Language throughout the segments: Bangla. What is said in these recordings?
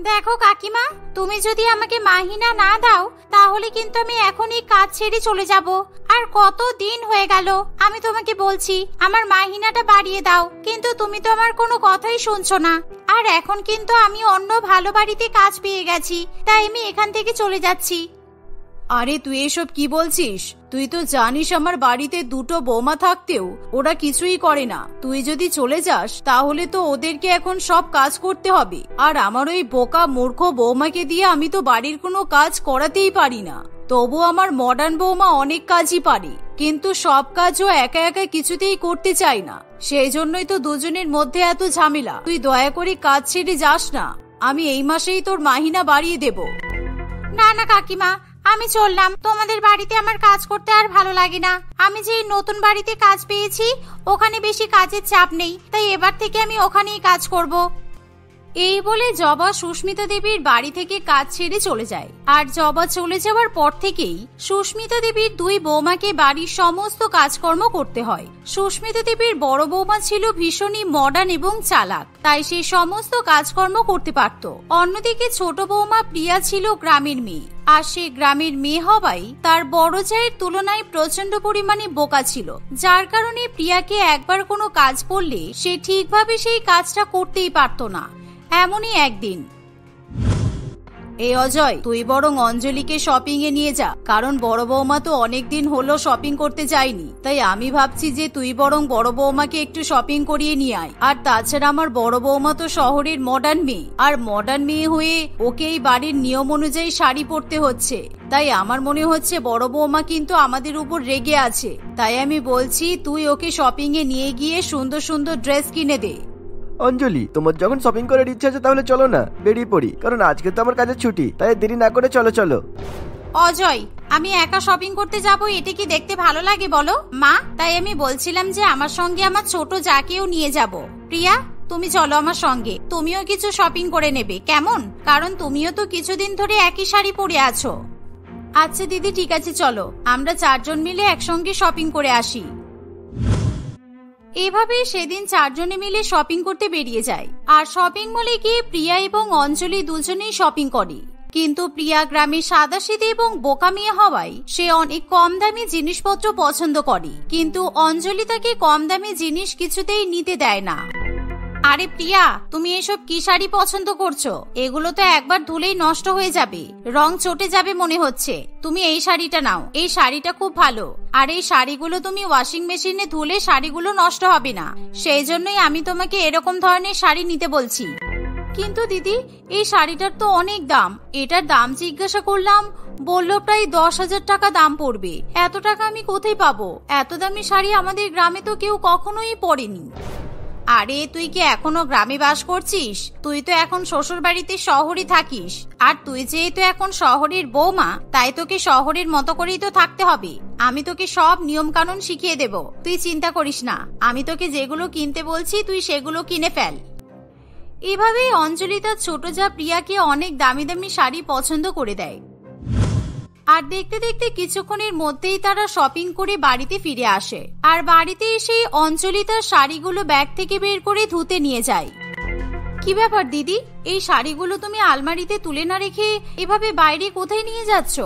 দেখো কাকিমা, তুমি যদি আমাকে মাহিনা না দাও তাহলে কিন্তু আমি এখনই কাজ ছেড়ে চলে যাব। আর কত দিন হয়ে গেল আমি তোমাকে বলছি আমার মাহিনাটা বাড়িয়ে দাও, কিন্তু তুমি তো আমার কোনো কথাই শুনছো না। আর এখন কিন্তু আমি অন্য ভালো বাড়িতে কাজ পেয়ে গেছি, তাই আমি এখান থেকে চলে যাচ্ছি। আরে তুই এসব কি বলছিস? তুই তো জানিস আমার বাড়িতে দুটো বৌমা থাকতেও ওরা কিছুই করে না। তুই যদি চলে যাস তাহলে তো ওদেরকে এখন সব কাজ করতে হবে, আর আমার ওই বোকা মূর্খ বৌমাকে দিয়ে আমি তো বাড়ির কোনো কাজ করাতেই পারি না। তবু আমার মডার্ন বৌমা অনেক কাজই পারে, কিন্তু সব কাজও একা একা কিছুতেই করতে চাই না। সেই জন্যই তো দুজনের মধ্যে এত ঝামেলা। তুই দয়া করে কাজ ছেড়ে যাস না, আমি এই মাসেই তোর মাহিনা বাড়িয়ে দেব। না না কাকিমা, আমি চললাম। তোমাদের বাড়িতে আমার কাজ করতে আর ভালো লাগে না। আমি যে নতুন বাড়িতে কাজ পেয়েছি ওখানে বেশি কাজের চাপ নেই, তাই এবার থেকে আমি ওখানেই কাজ করব। এই বলে জবা সুস্মিতা দেবীর বাড়ি থেকে কাজ ছেড়ে চলে যায়। আর জবা চলে যাওয়ার পর থেকেই সুস্মিতা দেবীর দুই বৌমাকে বাড়ির সমস্ত কাজকর্ম করতে হয়। সুস্মিতা দেবীর বড় বৌমা ছিল ভীষণই মডার্ন এবং চালাক, তাই সে সমস্ত কাজকর্ম করতে পারত। অন্যদিকে ছোট বৌমা প্রিয়া ছিল গ্রামের মেয়ে, আর সে গ্রামের মেয়ে হওয়ায় তার বড় জায়ের তুলনায় প্রচন্ড পরিমাণে বোকা ছিল, যার কারণে প্রিয়াকে একবার কোনো কাজ বললে সে ঠিকভাবে সেই কাজটা করতেই পারত না। এমনই একদিন, এই অজয়, তুই বরং অঞ্জলিকে শপিং এ নিয়ে যা, কারণ বড় বৌমা তো অনেকদিন হলো শপিং করতে যায়নি। তাই আমি ভাবছি যে তুই বরং বড় বৌমাকে একটু শপিং করিয়ে নিয়ে আয়। আর তাছাড়া আমার বড় বৌমা তো শহরের মডার্ন মেয়ে, আর মডার্ন মেয়ে হয়ে ওকে এই বাড়ির নিয়ম অনুযায়ী শাড়ি পরতে হচ্ছে। তাই আমার মনে হচ্ছে বড় বৌমা কিন্তু আমাদের উপর রেগে আছে। তাই আমি বলছি তুই ওকে শপিং এ নিয়ে গিয়ে সুন্দর সুন্দর ড্রেস কিনে দে। অঞ্জলি, তোমার যখন শপিং করার ইচ্ছা আছে তাহলে চলো না, বেরিয়ে পড়ি, কারণ আজকে তো আমার কাজের ছুটি। তাই দেরি না করে চলো চলো। অজয়, আমি একা শপিং করতে যাব এটা কি দেখতে ভালো লাগে বলো মা? তাই আমি বলছিলাম যে আমার সঙ্গে আমার ছোট জাকেও নিয়ে যাব। প্রিয়া, তুমি চলো আমার সঙ্গে, তুমিও কিছু শপিং করে নেবে, কেমন? কারণ তুমিও তো কিছুদিন ধরে একই শাড়ি পরে আছো। আচ্ছা দিদি, ঠিক আছে, চলো আমরা চারজন মিলে একসঙ্গে শপিং করে আসি। এভাবে সেদিন চারজনে মিলে শপিং করতে বেরিয়ে যায়। আর শপিং মলে গিয়ে প্রিয়া এবং অঞ্জলি দুজনেই শপিং করে। কিন্তু প্রিয়া গ্রামে সাদাসিধে এবং বোকা মেয়ে হওয়ায় সে অনেক কম দামি জিনিসপত্র পছন্দ করে, কিন্তু অঞ্জলি তাকে কম দামি জিনিস কিছুতেই নিতে দেয় না। আরে প্রিয়া, তুমি এসব কি শাড়ি পছন্দ করছো? এগুলো তো একবার ধুলেই নষ্ট হয়ে যাবে, রং চটে যাবে মনে হচ্ছে। তুমি এই শাড়িটা নাও, এই শাড়িটা খুব ভালো। আর এই শাড়িগুলো তুমি ওয়াশিং মেশিনে ধুলে শাড়িগুলো নষ্ট হবে না, সেই জন্যই আমি তোমাকে এরকম ধরনের শাড়ি নিতে বলছি। কিন্তু দিদি, এই শাড়িটার তো অনেক দাম। এটার দাম জিজ্ঞাসা করলাম, বললো প্রায় 10,000 টাকা দাম পড়বে। এত টাকা আমি কোথায় পাবো? এত দামি শাড়ি আমাদের গ্রামে তো কেউ কখনোই পরেনি। আরে তুই কি এখনো গ্রামে বাস করছিস? তুই তো এখন শ্বশুর বাড়িতে শহরে থাকিস। আর তুই যেহেতু এখন শহরের বৌমা, তাই তোকে শহরের মতো করেই তো থাকতে হবে। আমি তোকে সব নিয়ম কানুন শিখিয়ে দেব, তুই চিন্তা করিস না। আমি তোকে যেগুলো কিনতে বলছি তুই সেগুলো কিনে ফেল। এভাবেই অঞ্জলি তার ছোট যা প্রিয়াকে অনেক দামি দামি শাড়ি পছন্দ করে দেয়। আর দেখতে দেখতে কিছুক্ষণের মধ্যেই তারা শপিং করে বাড়িতে ফিরে আসে। আর বাড়িতে এসেই অঞ্জলি তার শাড়িগুলো ব্যাগ থেকে বের করে ধুতে নিয়ে যায়। কি ব্যাপার দিদি, এই শাড়িগুলো তুমি আলমারিতে তুলে না রেখে এভাবে বাইরে কোথায় নিয়ে যাচ্ছ?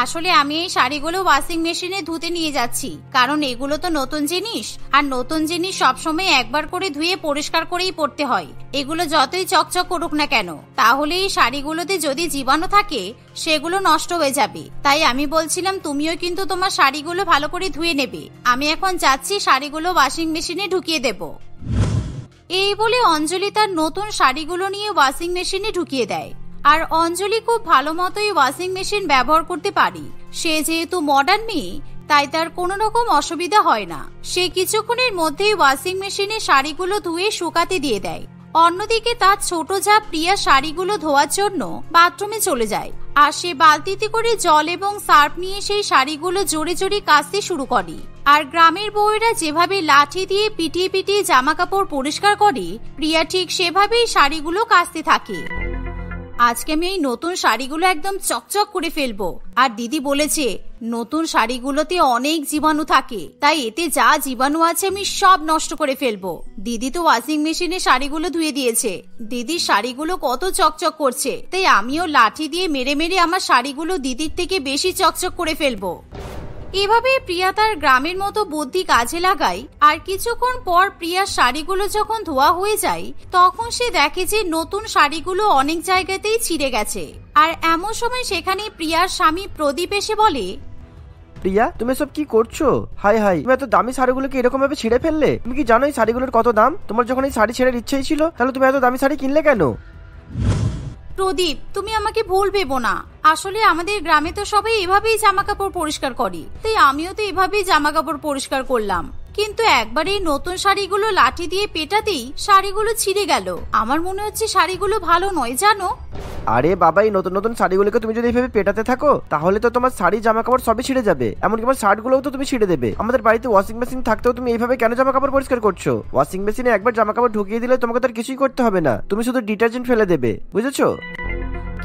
আসলে আমি এই শাড়িগুলো ওয়াশিং মেশিনে ধুতে নিয়ে যাচ্ছি, কারণ এগুলো তো নতুন জিনিস, আর নতুন জিনিস সবসময় একবার করে ধুয়ে পরিষ্কার করেই পরতে হয়। এগুলো যতই চকচক করুক না কেন, তাহলে এই শাড়িগুলোতে যদি জীবাণু থাকে সেগুলো নষ্ট হয়ে যাবে। তাই আমি বলছিলাম তুমিও কিন্তু তোমার শাড়িগুলো ভালো করে ধুয়ে নেবে। আমি এখন যাচ্ছি শাড়িগুলো ওয়াশিং মেশিনে ঢুকিয়ে দেব। এই বলে অঞ্জলি তার নতুন শাড়িগুলো নিয়ে ওয়াশিং মেশিনে ঢুকিয়ে দেয়। আর অঞ্জলি খুব ভালো মতোই ওয়াশিং মেশিন ব্যবহার করতে পারি। সে যেহেতু মডার্ন মেয়ে, তাই তার কোনো রকম অসুবিধা হয় না। সে কিছুক্ষণের মধ্যেই ওয়াশিং মেশিনে শাড়িগুলো ধুয়ে শুকাতে দিয়ে দেয়। অন্যদিকে তার ছোট যা প্রিয়া শাড়িগুলো ধোয়ার জন্য বাথরুমে চলে যায়। আর সে বালতিতে করে জল এবং সার্ফ নিয়ে সেই শাড়িগুলো জোরে জোরে কাচতে শুরু করে। আর গ্রামের বউয়েরা যেভাবে লাঠি দিয়ে পিটিয়ে পিটিয়ে জামা কাপড় পরিষ্কার করে, প্রিয়া ঠিক সেভাবেই শাড়িগুলো কাচতে থাকে। আজকে আমি এই নতুন শাড়িগুলো একদম চকচক করে ফেলবো। আর দিদি বলেছে নতুন শাড়িগুলোতে অনেক জীবাণু থাকে, তাই এতে যা জীবাণু আছে আমি সব নষ্ট করে ফেলবো। দিদি তো ওয়াশিং মেশিনে শাড়িগুলো ধুয়ে দিয়েছে, দিদির শাড়িগুলো কত চকচক করছে, তাই আমিও লাঠি দিয়ে মেরে মেরে আমার শাড়িগুলো দিদির থেকে বেশি চকচক করে ফেলবো। এভাবে প্রিয়া তার গ্রামের মতো বুদ্ধি কাজে লাগায়। আর কিছুক্ষণ পর প্রিয়ার শাড়িগুলো যখন ধোয়া হয়ে যায় তখন সে দেখে যে নতুন শাড়িগুলো অনেক জায়গাতেই ছিঁড়ে গেছে। আর এমন সময় সেখানে প্রিয়ার স্বামী প্রদীপ এসে বলে, প্রিয়া, তুমি সব কি করছো? হাই হাই, তুমি এত দামি শাড়িগুলোকে এরকম ভাবে ছিঁড়ে ফেললে? তুমি কি জানো এই শাড়িগুলোর কত দাম? তোমার যখন এই শাড়ি ছেড়ার ইচ্ছাই ছিল, তাহলে তুমি এত দামি শাড়ি কিনলে কেন? প্রদীপ, তুমি আমাকে ভুল ভেবো না। আসলে আমাদের গ্রামে তো সবাই এভাবেই জামা কাপড় পরিষ্কার করে, তাই আমিও তো এভাবেই জামা কাপড় পরিষ্কার করলাম। কিন্তু একবারে নতুন শাড়িগুলো লাঠি দিয়ে পেটাতেই শাড়িগুলো ছিঁড়ে গেল। আমার মনে হচ্ছে শাড়িগুলো ভালো নয়, জানো? আরে বাবা, এই নতুন নতুন শাড়িগুলোকে তুমি যদি এইভাবে পেটাতে থাকো তাহলে তো তোমার শাড়ি জামা কাপড় সবই ছিঁড়ে যাবে, এমনকি আমার শার্টগুলোও তো তুমি ছিঁড়ে দেবে। আমাদের বাড়িতে ওয়াশিং মেশিন থাকতেও তুমি এইভাবে কেন জামা কাপড় পরিষ্কার করছো? ওয়াশিং মেশিনে একবার জামা কাপড় ঢুকিয়ে দিলে তোমাকে তার কিছুই করতে হবে না, তুমি শুধু ডিটারজেন্ট ফেলে দেবে, বুঝেছো?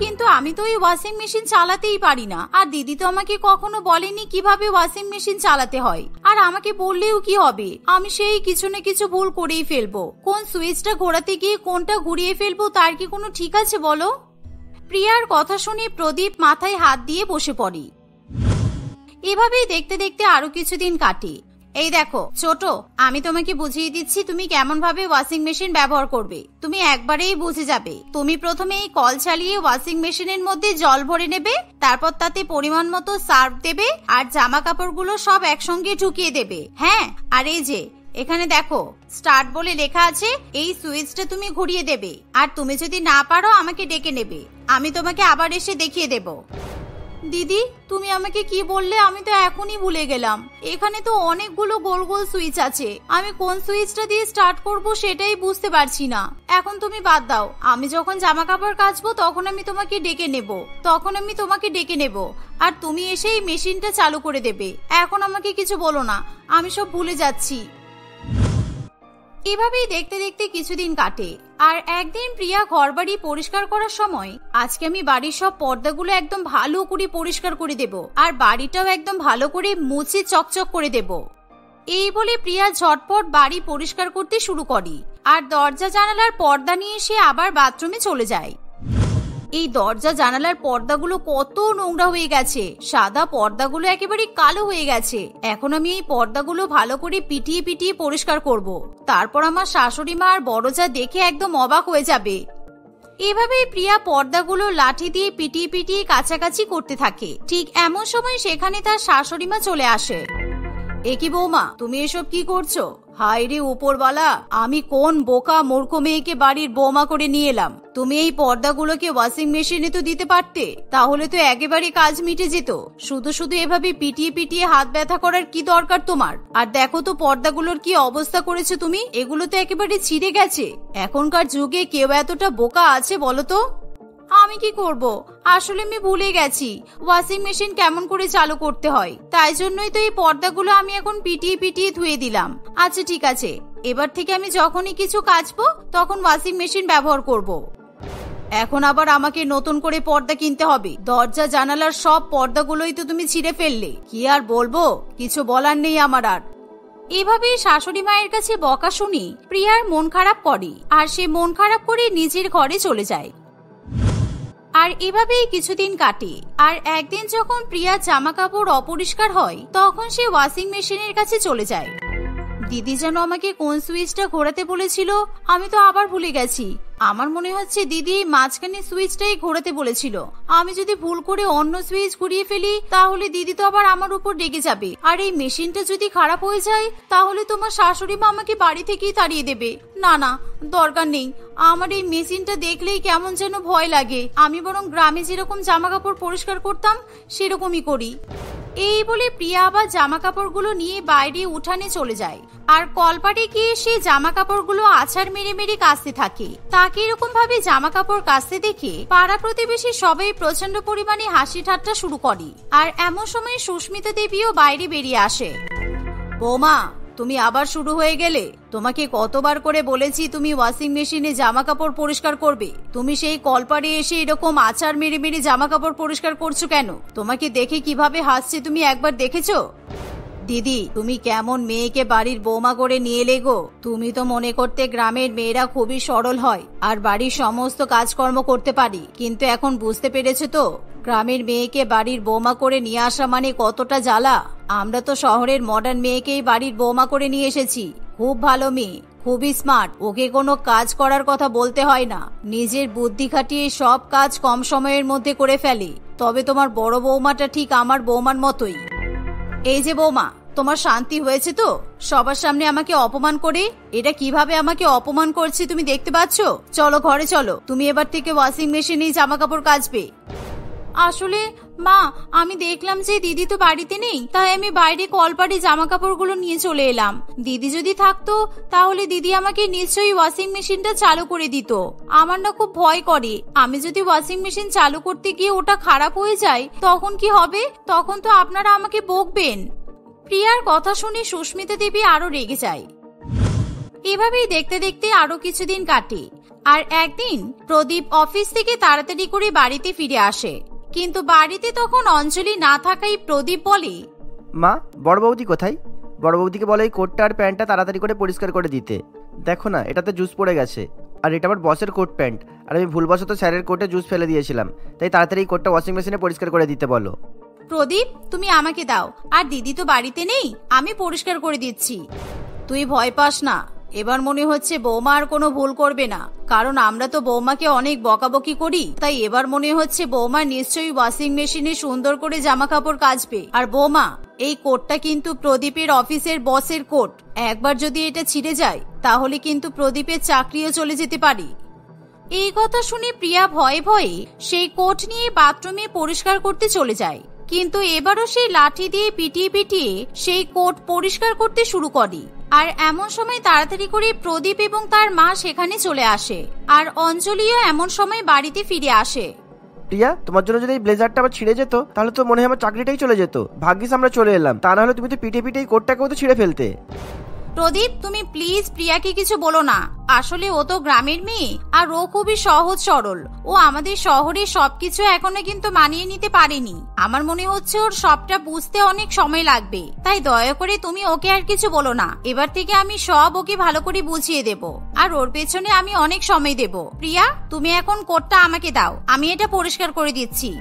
কিন্তু আমি তো এই ওয়াশিং মেশিন চালাতেই পারি না, আর দিদি তো আমাকে কখনো বলেনি কিভাবে ওয়াশিং মেশিন চালাতে হয়। আর আমাকে বললেও কি হবে, আমি সেই কিছু না কিছু ভুল করেই ফেলবো। কোন সুইচটা ঘোরাতে গিয়ে কোনটা ঘুরিয়ে ফেলবো তার কি কোনো ঠিক আছে বলো? প্রিয়ার কথা শুনে প্রদীপ মাথায় হাত দিয়ে বসে পড়ে। এভাবেই দেখতে দেখতে আরো কিছুদিন কাটে। এই দেখো ছোট, আমি তোমাকে বুঝিয়ে দিচ্ছি তুমি কেমন ভাবে ওয়াশিং মেশিন ব্যবহার করবে। তুমি একবারেই বুঝে যাবে। তুমি প্রথমে এই কল চালিয়ে ওয়াশিং মেশিনের মধ্যে জল ভরে নেবে, তারপর তাতে পরিমাণ মতো সার্ফ দেবে আর জামা কাপড়গুলো সব একসঙ্গে ঢুকিয়ে দেবে। হ্যাঁ, আর এই যে এখানে দেখো স্টার্ট বলে লেখা আছে, এই সুইচটা তুমি ঘুরিয়ে দেবে। আর তুমি যদি না পারো আমাকে ডেকে নেবে, আমি তোমাকে আবার এসে দেখিয়ে দেব। দিদি, তুমি আমাকে কি বললে আমি তো এখনই ভুলে গেলাম। এখানে তো অনেকগুলো গোল গোল সুইচ আছে, আমি কোন সুইচটা দিয়ে স্টার্ট করব সেটাই বুঝতে পারছি না। এখন তুমি বাদ দাও, আমি যখন জামা কাপড় কাচবো তখন আমি তোমাকে ডেকে নেব আর তুমি এসে এই মেশিনটা চালু করে দেবে। এখন আমাকে কিছু বলো না, আমি সব ভুলে যাচ্ছি। এভাবেই দেখতে দেখতে কিছুদিন কাটে। আর একদিন প্রিয়া ঘরবাড়ি পরিষ্কার করার সময়, আজকে আমি বাড়ির সব পর্দাগুলো একদম ভালো করে পরিষ্কার করে দেব আর বাড়িটাও একদম ভালো করে মুছে চকচক করে দেব। এই বলে প্রিয়া ঝটপট বাড়ি পরিষ্কার করতে শুরু করে আর দরজা জানালার পর্দা নিয়ে সে আবার বাথরুমে চলে যায়। এই দরজা জানালার পর্দাগুলো কত নোংরা হয়ে গেছে, সাদা পর্দাগুলো একেবারে কালো হয়ে গেছে। এখন আমি এই পর্দাগুলো ভালো করে পিটিয়ে পিটিয়ে পরিষ্কার করব। তারপর আমার শাশুড়ি মা আর বড় যা দেখে একদম অবাক হয়ে যাবে। এভাবেই প্রিয়া পর্দাগুলো লাঠি দিয়ে পিটিয়ে পিটিয়ে কাছাকাছি করতে থাকে। ঠিক এমন সময় সেখানে তার শাশুড়ি মা চলে আসে। এ কি বৌমা, তুমি এসব কি করছো? হায় রে উপরওয়ালা, আমি কোন বোকা মূর্খ মেয়েকে বাড়ির বৌমা করে নিয়ে এলাম। তুমি এই পর্দাগুলোকে ওয়াশিং মেশিনে তো দিতে পারতে, তাহলে তো একেবারে কাজ মিটে যেত। শুধু শুধু এভাবে পিটিয়ে পিটিয়ে হাত ব্যথা করার কি দরকার তোমার? আর দেখো তো পর্দাগুলোর কি অবস্থা করেছো তুমি, এগুলো তো একেবারে ছিঁড়ে গেছে। এখনকার যুগে কেউ এতটা বোকা আছে বলো তো? আমি কি করব, আসলে আমি ভুলে গেছি ওয়াশিং মেশিন কেমন করে চালু করতে হয়, তাই জন্যই তো এই পর্দাগুলো আমি এখন পিটিয়ে পিটিয়ে ধুয়ে দিলাম। আচ্ছা ঠিক আছে, এবার থেকে আমি যখনই কিছু কাচবো তখন ওয়াশিং মেশিন ব্যবহার করব। এখন আবার আমাকে নতুন করে পর্দা কিনতে হবে। দরজা জানালার সব পর্দাগুলোই তো তুমি ছিঁড়ে ফেললে, কি আর বলবো, কিছু বলার নেই আমার আর। এভাবেই শাশুড়ি মায়ের কাছে বকা শুনি প্রিয়ার মন খারাপ করে আর সে মন খারাপ করে নিজের ঘরে চলে যায়। আর এভাবেই কিছুদিন কাটে। আর একদিন যখন প্রিয়া জামা কাপড় অপরিষ্কার হয় তখন সে ওয়াশিং মেশিনের কাছে চলে যায়। দিদি যেন আমাকে কোন সুইচটা ঘোরাতে বলেছিল আমি তো আবার ভুলে গেছি। আমার মনে হচ্ছে দিদি এই মাঝখানে সুইচটাই ঘোরাতে বলেছিল। আমি যদি ভুল করে অন্য সুইচ ঘুরিয়ে ফেলি তাহলে দিদি তো আবার আমার উপর রেগে যাবে। আর এই মেশিনটা যদি খারাপ হয়ে যায় তাহলে তোমার শাশুড়ি মা আমাকে বাড়ি থেকেই তাড়িয়ে দেবে। না না, দরকার নেই। আমার এই মেশিনটা দেখলেই কেমন যেন ভয় লাগে। আমি বরং গ্রামে যেরকম জামা কাপড় পরিষ্কার করতাম সেরকমই করি। এই বলে প্রিয়া আবার জামা কাপড়গুলো নিয়ে বাইরে উঠানে চলে যায় আর কলপাটে গিয়ে সে জামা কাপড়গুলো আছাড় মেরে মেরে কাচতে থাকে। তাকে এরকম ভাবে জামা কাপড় কাচতে দেখে পাড়া প্রতিবেশী সবাই প্রচন্ড পরিমাণে হাসি ঠাট্টা শুরু করে। আর এমন সময় সুস্মিতা দেবীও বাইরে বেরিয়ে আসে। বৌমা, তুমি আবার শুরু হয়ে গেলে? তোমাকে কতবার করে বলেছি তুমি ওয়াশিং মেশিনে জামা কাপড় পরিষ্কার করবে, তুমি সেই কলপারে এসে এরকম আচার মেরে মেরে জামা কাপড় পরিষ্কার করছো কেন? তোমাকে দেখে কিভাবে হাসছে তুমি একবার দেখেছো? দিদি, তুমি কেমন মেয়েকে বাড়ির বৌমা করে নিয়ে এলে গো? তুমি তো মনে করতে গ্রামের মেয়েরা খুবই সরল হয় আর বাড়ির সমস্ত কাজকর্ম করতে পারি, কিন্তু এখন বুঝতে পেরেছো তো গ্রামের মেয়েকে বাড়ির বৌমা করে নিয়ে আসা মানে কতটা জ্বালা। আমরা তো শহরের মডার্ন মেয়েকেই বাড়ির বৌমা করে নিয়ে এসেছি। খুব ভালো মেয়ে, খুবই স্মার্ট, ওকে কোনো কাজ করার কথা বলতে হয় না, নিজের বুদ্ধি খাটিয়ে সব কাজ কম সময়ের মধ্যে করে ফেলে। তবে তোমার বড় বৌমাটা ঠিক আমার বৌমার মতোই। এই যে বৌমা, তোমার শান্তি হয়েছে তো? সবার সামনে আমাকে অপমান করে? এটা কিভাবে আমাকে অপমান করছে তুমি দেখতে পাচ্ছ? চলো ঘরে চলো, তুমি এবার থেকে ওয়াশিং মেশিনেই জামা কাপড় কাচবে। আসলে মা, আমি দেখলাম যে দিদি তো বাড়িতে নেই, তাই আমি বাইরে কলপারে জামা কাপড়গুলো নিয়ে চলে এলাম। দিদি যদি থাকতো তাহলে দিদি আমাকে নিশ্চয়ই ওয়াশিং মেশিনটা চালু করে দিত। আমার না খুব ভয় করে, আমি যদি ওয়াশিং মেশিন চালু করতে গিয়ে ওটা খারাপ হয়ে যায় তখন কি হবে? তখন তো আপনারা আমাকে বকবেন। প্রিয়ার কথা শুনে সুস্মিতা দেবী আরো রেগে যায়। এভাবেই দেখতে দেখতে আরো কিছুদিন কাটে। আর একদিন প্রদীপ অফিস থেকে তাড়াতাড়ি করে বাড়িতে ফিরে আসে, কিন্তু বাড়িতে তখন অঞ্জলি না থাকায় প্রদীপ বলে, মা, বড় বৌদি কোথায়? বড় বৌদিকে বলে এই কোটটা আর প্যান্টটা তাড়াতাড়ি করে পরিষ্কার করে দিতে। দেখো না, এটাতে জুস পড়ে গেছে, আর এটা আমার বসের কোট প্যান্ট, আর আমি ভুলবশত স্যারের কোটে জুস ফেলে দিয়েছিলাম, তাই তাড়াতাড়ি এই কোটটা ওয়াশিং মেশিনে পরিষ্কার করে দিতে বলো। প্রদীপ, তুমি আমাকে দাও, আর দিদি তো বাড়িতে নেই, আমি পরিষ্কার করে দিচ্ছি। তুই ভয় পাস না, এবার মনে হচ্ছে বৌমা আর কোনো ভুল করবে না, কারণ আমরা তো বৌমাকে অনেক বকাবকি করি, তাই এবার মনে হচ্ছে বৌমা নিশ্চয়ই ওয়াশিং মেশিনে সুন্দর করে জামা কাপড় কাচবে। আর বৌমা, এই কোটটা কিন্তু প্রদীপের অফিসের বসের কোট, একবার যদি এটা ছিঁড়ে যায় তাহলে কিন্তু প্রদীপের চাকরিও চলে যেতে পারে। এই কথা শুনে প্রিয়া ভয়ে ভয়ে সেই কোট নিয়ে বাথরুমে পরিষ্কার করতে চলে যায়, কিন্তু এবারও সেই লাঠি দিয়ে পিটিয়ে পিটিয়ে সেই কোট পরিষ্কার করতে শুরু করে। আর এমন সময় তাড়াতাড়ি করে প্রদীপ এবং তার মা সেখানে চলে আসে, আর অঞ্জলিও এমন সময় বাড়িতে ফিরে আসে। প্রিয়া, তোমার জন্য যদি এই ব্লেজারটা আবার ছিঁড়ে যেত তাহলে তো মনে হয় আমার চাকরিটাই চলে যেত। ভাগ্যিস আমরা চলে এলাম, তা না হলে তুমি তো পিঠে পিঠে এই কোটটাকেও তো ছিঁড়ে ফেলতে। প্রদীপ, তুমি প্লিজ প্রিয়াকে কিছু বলো না, আসলে ও তো গ্রামের মেয়ে আর ও খুবই সহজ সরল, ও আমাদের শহরে সবকিছু এখনো কিন্তু মানিয়ে নিতে পারেনি। আমার মনে হচ্ছে ওর সবটা বুঝতে অনেক সময় লাগবে, তাই দয়া করে তুমি ওকে আর কিছু বলো না। এবার থেকে আমি সব ওকে ভালো করে বুঝিয়ে দেব, আর ওর পেছনে আমি অনেক সময় দেব। প্রিয়া, তুমি এখন কোটটা আমাকে দাও, আমি এটা পরিষ্কার করে দিচ্ছি।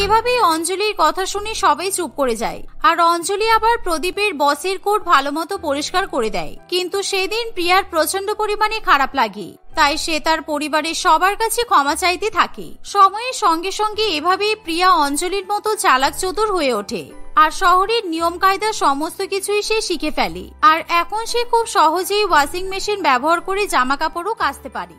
এভাবেই অঞ্জলির কথা শুনে সবাই চুপ করে যায়, আর অঞ্জলি আবার প্রদীপের বসের কোট ভালো মতো পরিষ্কার করে দেয়। কিন্তু সেদিন প্রিয়ার প্রচন্ড পরিমাণে খারাপ লাগে, তাই সে তার পরিবারের সবার কাছে ক্ষমা চাইতে থাকে। সময়ের সঙ্গে সঙ্গে এভাবেই প্রিয়া অঞ্জলির মতো চালাক চতুর হয়ে ওঠে, আর শহরের নিয়ম কায়দা সমস্ত কিছুই সে শিখে ফেলে। আর এখন সে খুব সহজেই ওয়াশিং মেশিন ব্যবহার করে জামা কাপড়ও কাচতে পারে।